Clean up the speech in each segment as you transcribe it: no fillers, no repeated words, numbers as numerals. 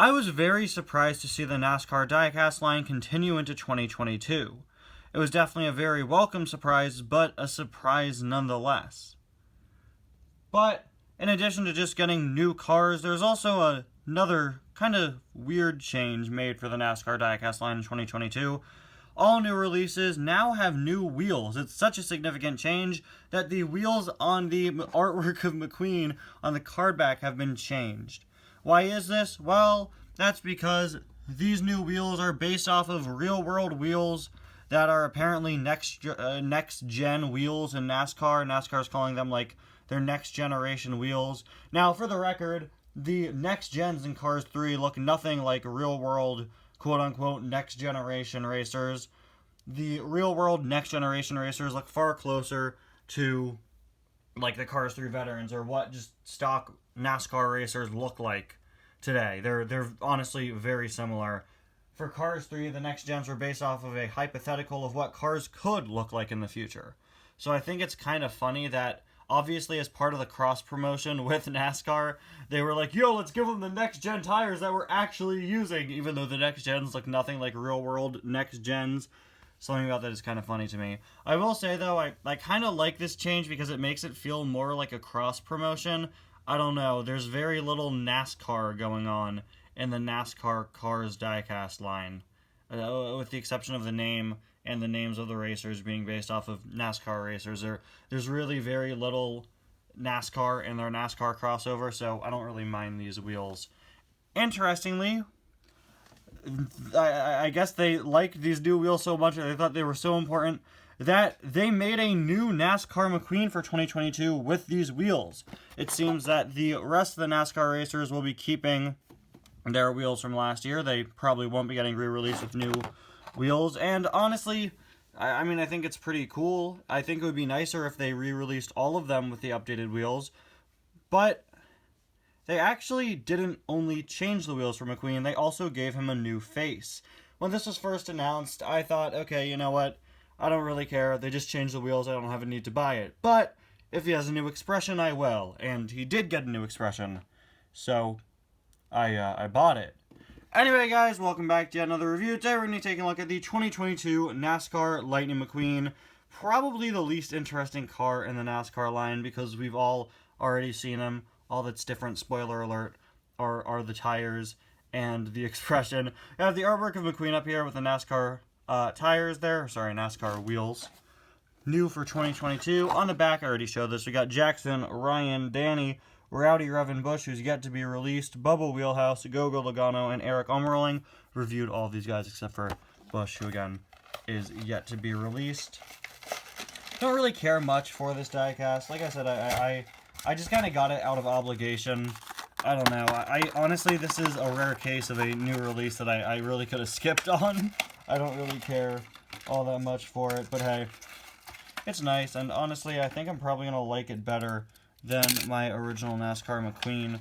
I was very surprised to see the NASCAR diecast line continue into 2022. It was definitely a very welcome surprise, but a surprise nonetheless. But in addition to just getting new cars, there's also another kind of weird change made for the NASCAR diecast line in 2022. All new releases now have new wheels. It's such a significant change that the wheels on the artwork of McQueen on the card back have been changed. Why is this? Well, that's because these new wheels are based off of real-world wheels that are apparently next-gen wheels in NASCAR. NASCAR is calling them, like, their next-generation wheels. Now, for the record, the next-gens in Cars 3 look nothing like real-world, quote-unquote, next-generation racers. The real-world next-generation racers look far closer to, like, the Cars 3 veterans, or what just stock NASCAR racers look like today. They're honestly very similar. For Cars 3, the next gens were based off of a hypothetical of what cars could look like in the future. So I think it's kind of funny that, obviously as part of the cross-promotion with NASCAR, they were like, yo, let's give them the next-gen tires that we're actually using, even though the next gens look nothing like real-world next gens. Something about that is kind of funny to me. I will say, though, I kind of like this change because it makes it feel more like a cross-promotion. I don't know, there's very little NASCAR going on in the NASCAR Cars diecast line, with the exception of the name and the names of the racers being based off of NASCAR racers. There's really very little NASCAR in their NASCAR crossover, so I don't really mind these wheels. Interestingly, I guess they liked these new wheels so much, they thought they were so important, that they made a new NASCAR McQueen for 2022 with these wheels. It seems that the rest of the NASCAR racers will be keeping their wheels from last year. They probably won't be getting re-released with new wheels. And honestly, I mean, I think it's pretty cool. I think it would be nicer if they re-released all of them with the updated wheels. But they actually didn't only change the wheels for McQueen, they also gave him a new face. When this was first announced, I thought, okay, you know what? I don't really care. They just changed the wheels. I don't have a need to buy it. But if he has a new expression, I will. And he did get a new expression. So I bought it. Anyway, guys, welcome back to another review. Today we're going to be taking a look at the 2022 NASCAR Lightning McQueen. Probably the least interesting car in the NASCAR line because we've all already seen him. All that's different, spoiler alert, are the tires and the expression. I have the artwork of McQueen up here with the NASCAR tires there. Sorry, NASCAR wheels. New for 2022. On the back, I already showed this. We got Jackson, Ryan, Danny, Rowdy Revan Bush, who's yet to be released, Bubba Wheelhouse, Gogo Logano, and Eric Almiroling. Reviewed all of these guys except for Bush, who again is yet to be released. Don't really care much for this diecast. Like I said, I just kind of got it out of obligation. I don't know. I honestly, this is a rare case of a new release that I really could have skipped on. I don't really care all that much for it, but hey, it's nice, and honestly, I think I'm probably going to like it better than my original NASCAR McQueen.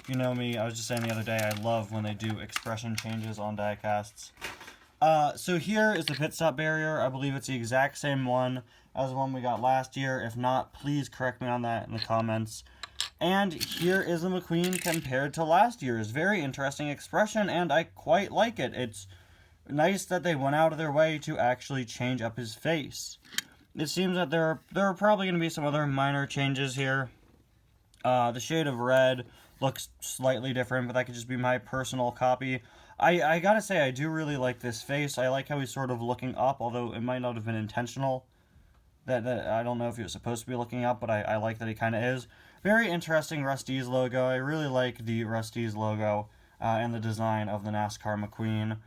You know me, I was just saying the other day, I love when they do expression changes on diecasts. So here is the pit stop barrier. I believe it's the exact same one as the one we got last year. If not, please correct me on that in the comments. And here is the McQueen compared to last year's. Very interesting expression, and I quite like it. It's nice that they went out of their way to actually change up his face. It seems that there are probably going to be some other minor changes here. The shade of red looks slightly different, but that could just be my personal copy. I gotta say, I do really like this face. I like how he's sort of looking up, although it might not have been intentional. That I don't know if he was supposed to be looking up, but I like that he kind of is. Very interesting Rusty's logo. I really like the Rusty's logo and the design of the NASCAR McQueen.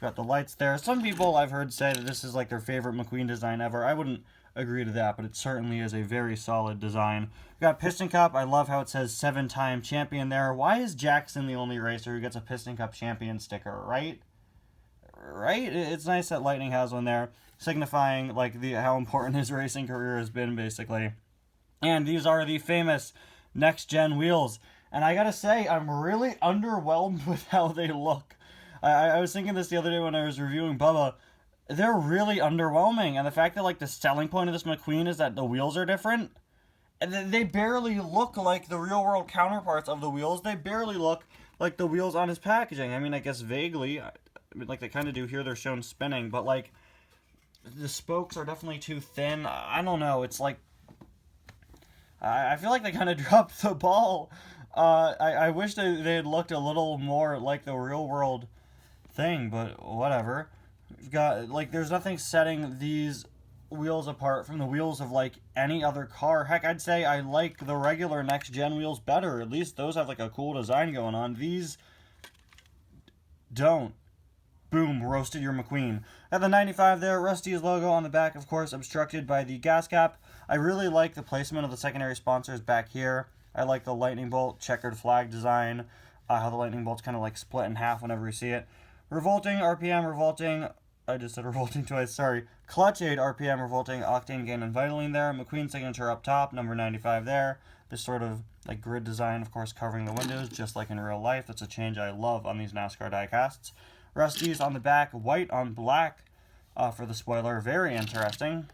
Got the lights there. Some people I've heard say that this is like their favorite McQueen design ever. I wouldn't agree to that, but it certainly is a very solid design. We got Piston Cup. I love how it says 7-time champion there. Why is Jackson the only racer who gets a Piston Cup champion sticker, right? Right? It's nice that Lightning has one there, signifying like how important his racing career has been, basically. And these are the famous next-gen wheels. And I gotta say, I'm really underwhelmed with how they look. I was thinking this the other day when I was reviewing Bubba. They're really underwhelming. And the fact that, like, the selling point of this McQueen is that the wheels are different. And they barely look like the real-world counterparts of the wheels. They barely look like the wheels on his packaging. I mean, I guess vaguely, I mean, like they kind of do here. They're shown spinning, but like the spokes are definitely too thin. I don't know. It's like I feel like they kind of dropped the ball. I wish they had looked a little more like the real world thing, but whatever. We've got, like, there's nothing setting these wheels apart from the wheels of, like, any other car. Heck, I'd say I like the regular next-gen wheels better. At least those have, like, a cool design going on. These don't. Boom, roasted your McQueen. At the 95 there, Rusty's logo on the back, of course, obstructed by the gas cap. I really like the placement of the secondary sponsors back here. I like the lightning bolt checkered flag design, how the lightning bolt's kind of like split in half whenever you see it. Revolting, RPM, revolting, I just said revolting twice, sorry. Clutch aid, RPM, revolting, octane gain, and vitaline there. McQueen signature up top, number 95 there. This sort of like grid design, of course, covering the windows, just like in real life. That's a change I love on these NASCAR diecasts. Rusty's on the back, white on black for the spoiler. Very interesting.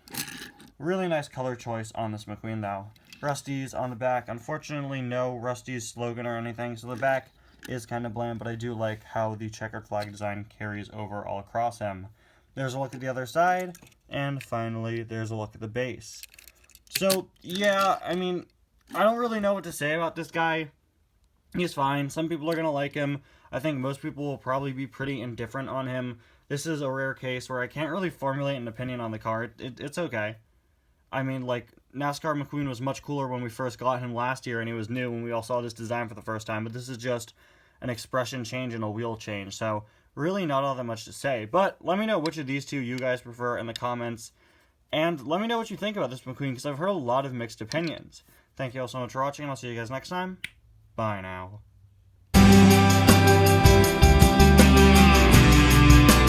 Really nice color choice on this McQueen, though. Rusty's on the back. Unfortunately, no Rusty's slogan or anything, so the back is kind of bland, but I do like how the checkered flag design carries over all across him. There's a look at the other side, and finally, there's a look at the base. So, yeah, I mean, I don't really know what to say about this guy. He's fine. Some people are going to like him. I think most people will probably be pretty indifferent on him. This is a rare case where I can't really formulate an opinion on the car. It's okay. I mean, like, NASCAR McQueen was much cooler when we first got him last year, and he was new when we all saw this design for the first time, but this is just an expression change and a wheel change, so really not all that much to say. But let me know which of these two you guys prefer in the comments, and let me know what you think about this McQueen, because I've heard a lot of mixed opinions. Thank you all so much for watching, and I'll see you guys next time. Bye now.